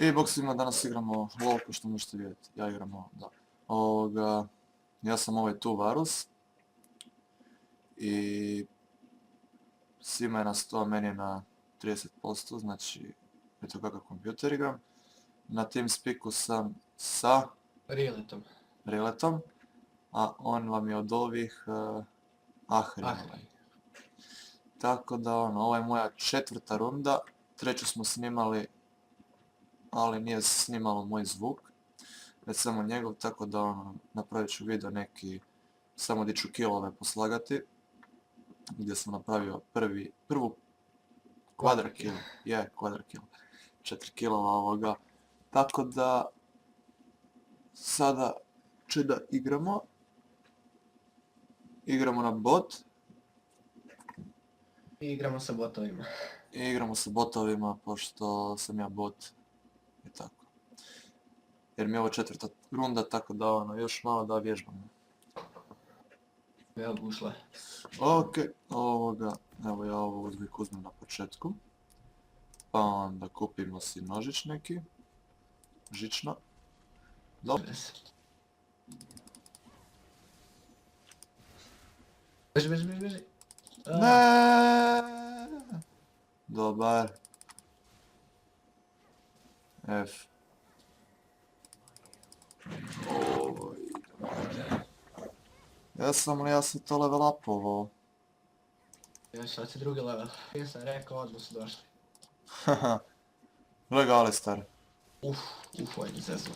I bok svima, danas igramo LOL, ko što možete vidjeti. Ja igram ovo, da. Ja sam ovaj tu Varus. I svima je na 100, meni je na 30%, znači eto kakav kompjuter igram. Na TeamSpeaku sam sa Riletom, a on vam je od ovih Ahri. Tako da ovo je moja 4. runda, 3. smo snimali, ali nije snimalo moj zvuk, već samo njegov, tako da napravit ću video neki, samo di ću killove poslagati, gdje sam napravio prvu quadra kill, quadra kill, 4 killova ovoga, tako da sada će da igramo na bot. I igramo sa botovima, pošto sam ja bot i tako. Jer mi je ovo 4. runda, tako da još malo da vježbamo. Evo ušla. Ok, evo ja ovo uvijek uzmem na početku. Pa onda kupimo si nožić neki. Žično. Dobro. Beži. Ne. Dobar. F. Ja sam to level upovao. Sad si drugi level. Ja sam rekao, odmah su došli. Haha. Gledaj Alistar. Ovo je zezno.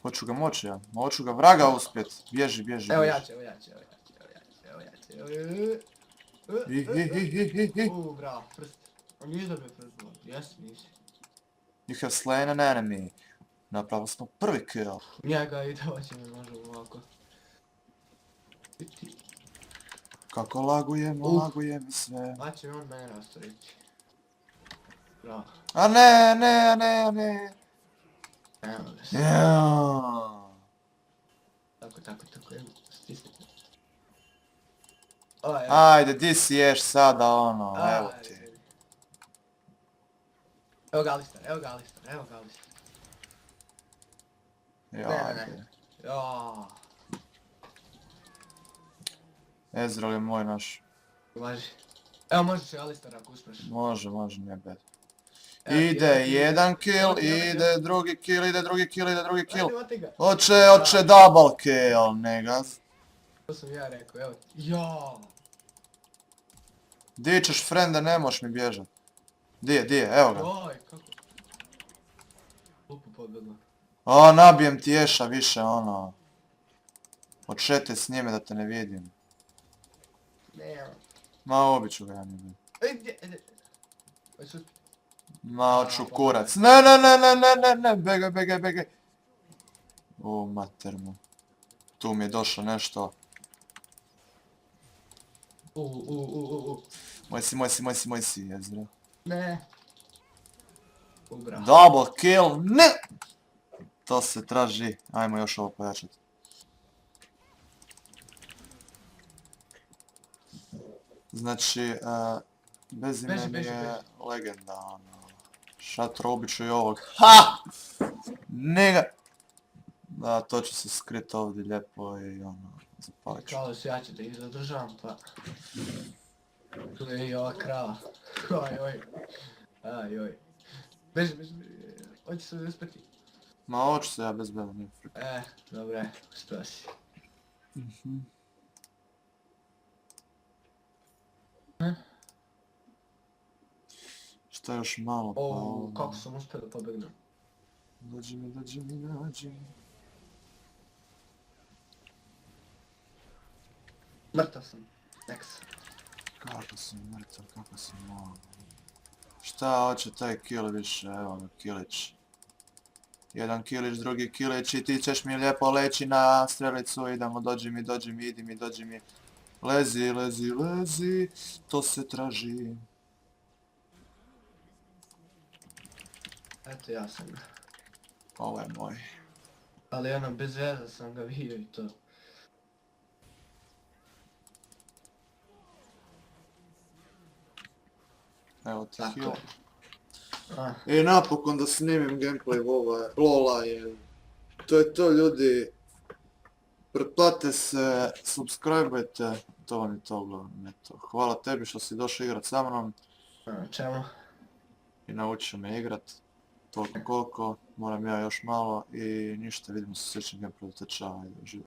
Hoću ga moći ja. Hoću ga vraga uspjet. Bježi. Evo ja će. Bravo, prst. On nije dobio prst. Nisi. You have slain an enemy. Napravo smo prvi kill. Njega i doći ne možemo ovako. Kako lagujem i sve. Pa će on mene rastoriti. Bravo. A ne. Evo ga se. Tako, stisnite. Ajde, di si ješ sada evo ti. Evo ga Alistar. Ajde. Ezreal je moj naš. Važi. Evo možeš i Alistar ako uspješ. Može, nije bad. Ide jedan kill, ide drugi kill. Oće double kill, nega. To sam ja rekao, evo ti. Jaaaa. Di ćeš frende, ne moš mi bježat. Di je, evo ga. Oj, kako. Lupu pobjedno. Nabijem ti ješa više, Odšete s njime da te ne vidim. Ma, obiću ga ja ne vidim. Ma, oću kurac. Ne, begaj. Mater mu. Tu mi je došlo nešto. Moj si, Ezra. Ne. Bravo. Double kill, ne! To se traži. Ajmo još ovo pojačati. Znači, bez imena je legenda, Šatro običu i ovog. Ha! Nega! Da, to ću se skriti ovdje lijepo i zapalit ću. Kao ja ću da ih zadržavam, pa... Tu je i ova krava. Oj. Beži. Hoće se uspjeti. Ma, hoću se ja bez beda, nije frika. Dobre, uspio si. Šta još malo pa kako sam uspio da pobegnem. Dođi mi. Mrtav sam. Nex. Kako sam mrtav, kako sam malo. Šta hoće taj kill više, evo ga kilić. Jedan kilić, drugi kilić i ti ćeš mi lijepo leći na strelicu, idemo, dođi mi, idi, dođi mi. Lezi, to se traži. Eto ja sam ga. Ovo je moj. Ali bez veze sam ga vidio i to. Evo ti heal. A, I napokon da snimim gameplay Lola jer to je to ljudi. Pretplate se, subscribeujte, to vam je to uglavnom, eto. Hvala tebi što si došao igrat sa mnom čemu? i naučio me igrat. Toliko koliko, moram ja još malo i ništa, vidimo se u sljedećem gameplayu, te čao, ajde, uživaj.